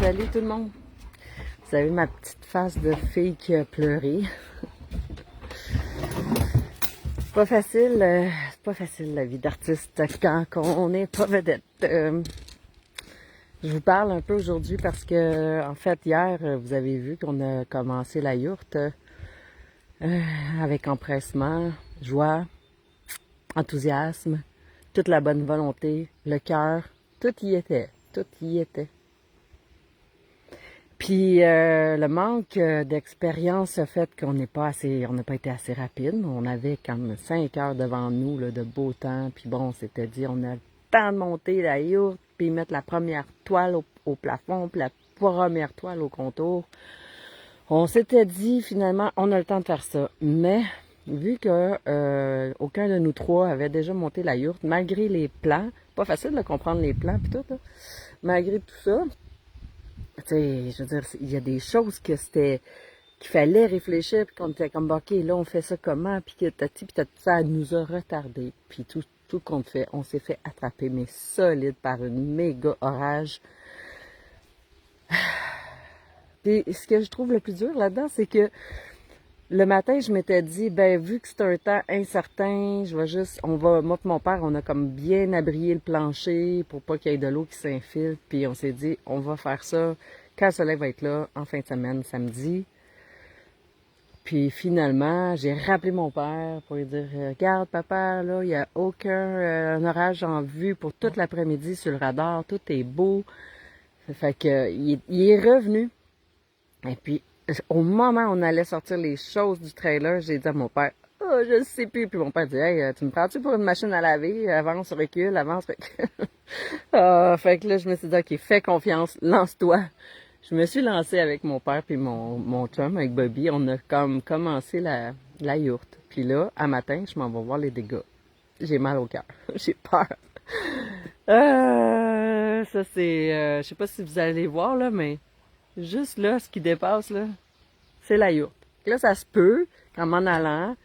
Salut tout le monde! Vous avez ma petite face de fille qui a pleuré. C'est pas facile la vie d'artiste quand on n'est pas vedette. Je vous parle un peu aujourd'hui parce que, en fait, hier, vous avez vu qu'on a commencé la yourte avec empressement, joie, enthousiasme, toute la bonne volonté, le cœur, tout y était, tout y était. Puis le manque d'expérience a fait qu'on n'a pas été assez rapide. On avait comme 5 heures devant nous là, de beau temps. Puis bon, on s'était dit, on a le temps de monter la yourte, puis mettre la première toile au plafond, puis la première toile au contour. On s'était dit, finalement, on a le temps de faire ça. Mais vu que aucun de nous trois avait déjà monté la yourte, malgré les plans, pas facile de comprendre les plans puis tout, là, malgré tout ça, tu sais, je veux dire, il y a des choses qu'il fallait réfléchir, puis qu'on était comme, OK, là, on fait ça comment, puis ça nous a retardé. Puis tout qu'on fait, on s'est fait attraper, mais solide par une méga orage. Puis ce que je trouve le plus dur là-dedans, c'est que le matin, je m'étais dit, ben vu que c'est un temps incertain, moi et mon père, on a comme bien abrié le plancher pour pas qu'il y ait de l'eau qui s'infiltre. Puis on s'est dit, on va faire ça quand le soleil va être là, en fin de semaine, samedi. Puis finalement, j'ai rappelé mon père pour lui dire, regarde papa, là, il n'y a aucun orage en vue pour toute l'après-midi sur le radar, tout est beau. Fait que il est revenu. Et puis, au moment où on allait sortir les choses du trailer, j'ai dit à mon père, « Oh, je ne sais plus. » Puis mon père dit, « Hey, tu me prends-tu pour une machine à laver? Avance, recule, avance, recule. » Fait que là, je me suis dit, « OK, fais confiance, lance-toi. » Je me suis lancée avec mon père puis mon chum, avec Bobby. On a comme commencé la yourte. Puis là, à matin, je m'en vais voir les dégâts. J'ai mal au cœur. J'ai peur. Ça, c'est... je sais pas si vous allez voir, là, mais... Juste là, ce qui dépasse, là, c'est la yourte. Là, ça se peut qu'en m'en allant,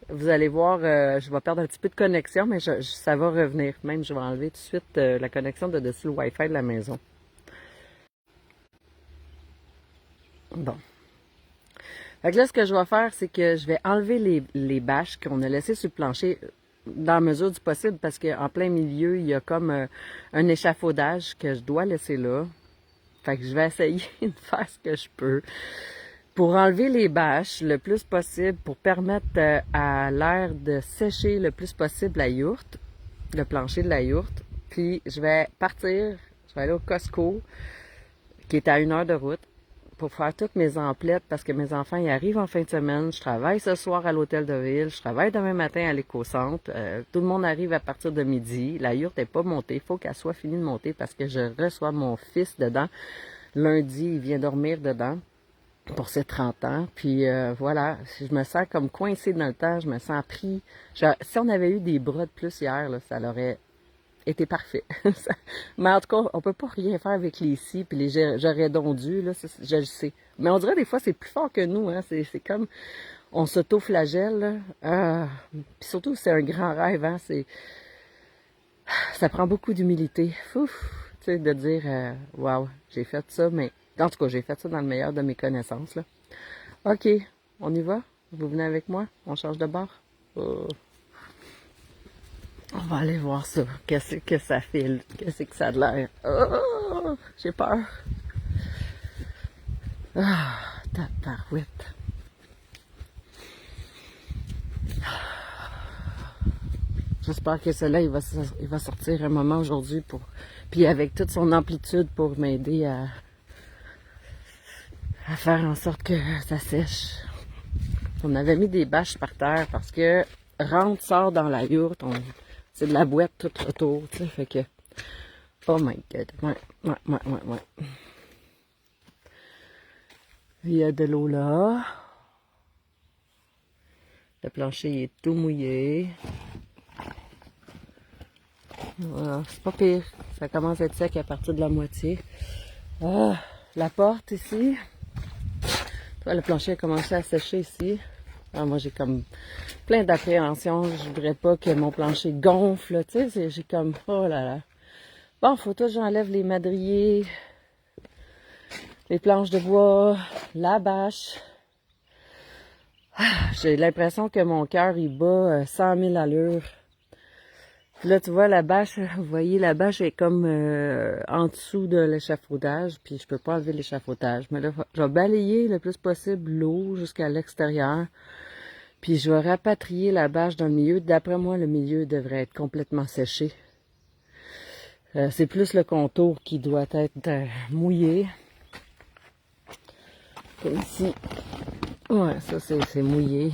vous allez voir, je vais perdre un petit peu de connexion, mais ça va revenir. Même, je vais enlever tout de suite la connexion de dessus le Wi-Fi de la maison. Bon. Fait que là, ce que je vais faire, c'est que je vais enlever les bâches qu'on a laissées sur le plancher dans la mesure du possible, parce qu'en plein milieu, il y a comme un échafaudage que je dois laisser là. Fait que je vais essayer de faire ce que je peux pour enlever les bâches le plus possible, pour permettre à l'air de sécher le plus possible la yourte, le plancher de la yourte. Puis je vais partir, je vais aller au Costco, qui est à 1 heure de route, pour faire toutes mes emplettes, parce que mes enfants y arrivent en fin de semaine. Je travaille ce soir à l'hôtel de ville, je travaille demain matin à l'éco-centre. Tout le monde arrive à partir de midi. La yourte n'est pas montée, il faut qu'elle soit finie de monter parce que je reçois mon fils dedans. Lundi, il vient dormir dedans pour ses 30 ans. Puis voilà, je me sens comme coincée dans le temps, je me sens pris. Si on avait eu des bras de plus hier, là, ça l'aurait été parfait. Mais en tout cas, on peut pas rien faire avec les scies puis j'aurais donc dû, là, je le sais. Mais on dirait des fois c'est plus fort que nous, hein. C'est comme on s'auto-flagelle. Puis surtout c'est un grand rêve, hein. Ça prend beaucoup d'humilité. Ouf, tu sais, de dire waouh, j'ai fait ça, mais en tout cas, j'ai fait ça dans le meilleur de mes connaissances, là. OK, on y va? Vous venez avec moi? On change de bord? On va aller voir ça. Qu'est-ce que ça file? Qu'est-ce que ça a de l'air? Oh, j'ai peur. Ah, tabarouette. J'espère que cela, il va sortir un moment aujourd'hui puis avec toute son amplitude pour m'aider à faire en sorte que ça sèche. On avait mis des bâches par terre parce que rentre, sort dans la yourte, c'est de la boîte tout autour, tu sais, fait que, oh my god, ouais. Il y a de l'eau là. Le plancher est tout mouillé. Voilà, c'est pas pire. Ça commence à être sec à partir de la moitié. La porte ici. Le plancher a commencé à sécher ici. Alors moi, j'ai comme plein d'appréhension. Je voudrais pas que mon plancher gonfle, tu sais. J'ai comme, oh là là. Bon, faut que j'enlève les madriers. les planches de bois, la bâche. J'ai l'impression que mon cœur, il bat 100 000 allures. Puis là, tu vois, la bâche, vous voyez, la bâche est comme en dessous de l'échafaudage, puis je peux pas enlever l'échafaudage. Mais là, je vais balayer le plus possible l'eau jusqu'à l'extérieur, puis je vais rapatrier la bâche dans le milieu. D'après moi, le milieu devrait être complètement séché. C'est plus le contour qui doit être mouillé. Comme ici. Ouais, ça, c'est mouillé.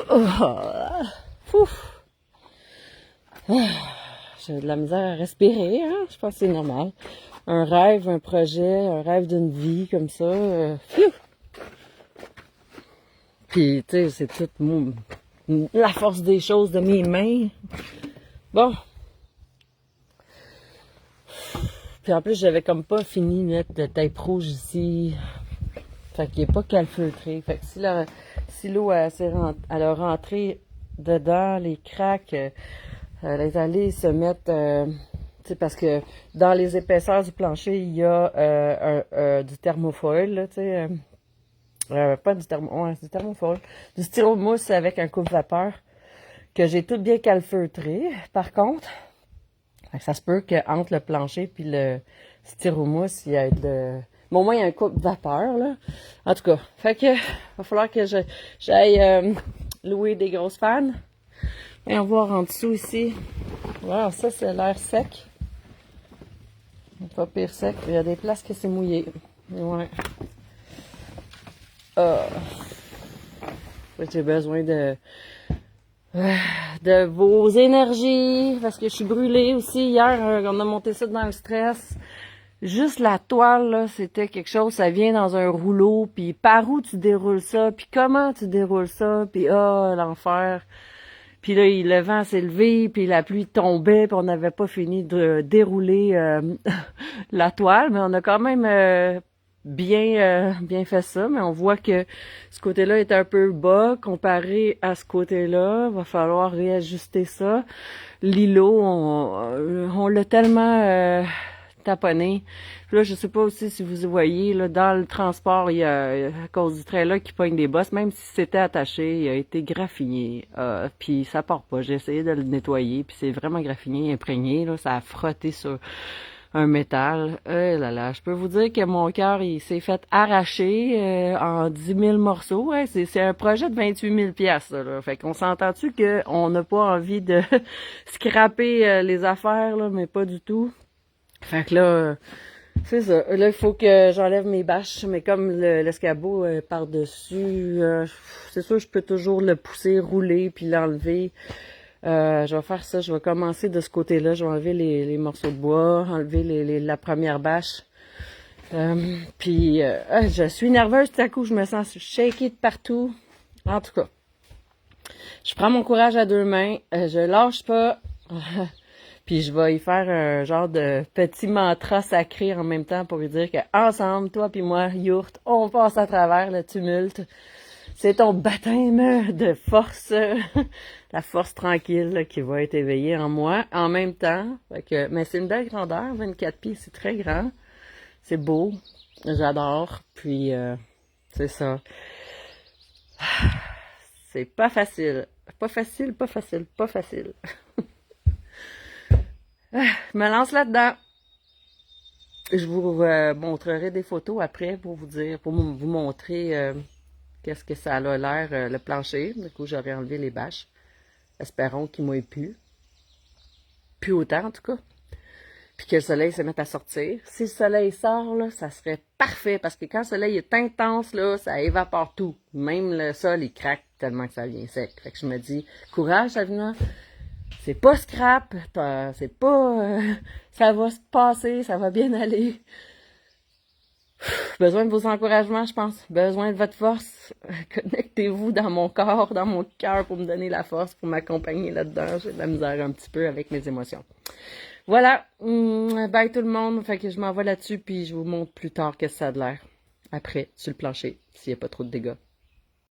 Oh, ouf. J'ai de la misère à respirer, hein? Je pense que c'est normal. Un rêve, un projet, un rêve d'une vie comme ça. Puis, tu sais, c'est toute la force des choses de mes mains. Bon. Puis en plus, j'avais comme pas fini de mettre de tape rouge ici. Fait qu'il est pas calfeutré. Fait que si l'eau elle a rentré dedans, les craques, les allées se mettent... tu sais, parce que dans les épaisseurs du plancher, il y a du thermofoil, là, tu sais... pas du du thermofoil. Du styromousse avec un coupe-vapeur que j'ai tout bien calfeutré. Par contre, ça se peut qu'entre le plancher puis le styromousse, il y ait mais au moins, il y a un coupe-vapeur, là. En tout cas, fait que va falloir que j'aille louer des grosses fans. Voyons voir en dessous ici. Wow, ça, c'est l'air sec. Pas pire sec. Il y a des places que c'est mouillé. Ouais. J'ai besoin de vos énergies, parce que je suis brûlée aussi. Hier, on a monté ça dans le stress. Juste la toile, là, c'était quelque chose, ça vient dans un rouleau, puis par où tu déroules ça, puis comment tu déroules ça, puis l'enfer. Puis là, le vent s'est levé, puis la pluie tombait, puis on n'avait pas fini de dérouler la toile, mais on a quand même bien fait ça, mais on voit que ce côté-là est un peu bas comparé à ce côté-là. Va falloir réajuster ça. L'îlot, on l'a tellement taponné. Puis là, je sais pas aussi si vous voyez, là, dans le transport, il y a, à cause du train-là qui pogne des bosses, même si c'était attaché, il a été graffiné. Puis ça part pas. J'ai essayé de le nettoyer, puis c'est vraiment graffiné, imprégné, là, ça a frotté sur un métal. Là là, je peux vous dire que mon cœur, il s'est fait arracher en 10 000 morceaux. Ouais, c'est un projet de 28 000 piastres, là. Fait qu'on s'entend-tu qu'on n'a pas envie de scraper les affaires, là, mais pas du tout. Fait que là, c'est ça. Là, il faut que j'enlève mes bâches, mais comme l'escabeau par-dessus, c'est sûr, je peux toujours le pousser, rouler, puis l'enlever. Je vais faire ça, je vais commencer de ce côté-là, je vais enlever les morceaux de bois, enlever la première bâche. Puis, je suis nerveuse, tout à coup, je me sens shaky de partout. En tout cas, je prends mon courage à deux mains, je lâche pas. Puis je vais y faire un genre de petit mantra sacré en même temps pour lui dire que ensemble, toi puis moi, Yourte, on passe à travers le tumulte. C'est ton baptême de force, la force tranquille là, qui va être éveillée en moi en même temps. Fait que, mais c'est une belle grandeur, 24 pieds, c'est très grand. C'est beau, j'adore. Puis c'est ça. C'est pas facile. Pas facile, pas facile, pas facile. Je me lance là-dedans. Je vous montrerai des photos après pour vous dire, pour vous montrer qu'est-ce que ça a l'air, le plancher. Du coup, j'aurais enlevé les bâches. Espérons qu'il mouille plus. Plus autant, en tout cas. Puis que le soleil se mette à sortir. Si le soleil sort, là, ça serait parfait. Parce que quand le soleil est intense, là, ça évapore tout. Même le sol, il craque tellement que ça vient sec. Fait que je me dis, courage, Savina. C'est pas scrap, c'est pas... ça va se passer, ça va bien aller. Besoin de vos encouragements, je pense. Besoin de votre force. Connectez-vous dans mon corps, dans mon cœur pour me donner la force, pour m'accompagner là-dedans. J'ai de la misère un petit peu avec mes émotions. Voilà. Bye tout le monde. Fait que je m'en vais là-dessus, puis je vous montre plus tard qu'est-ce que ça a de l'air. Après, sur le plancher, s'il n'y a pas trop de dégâts.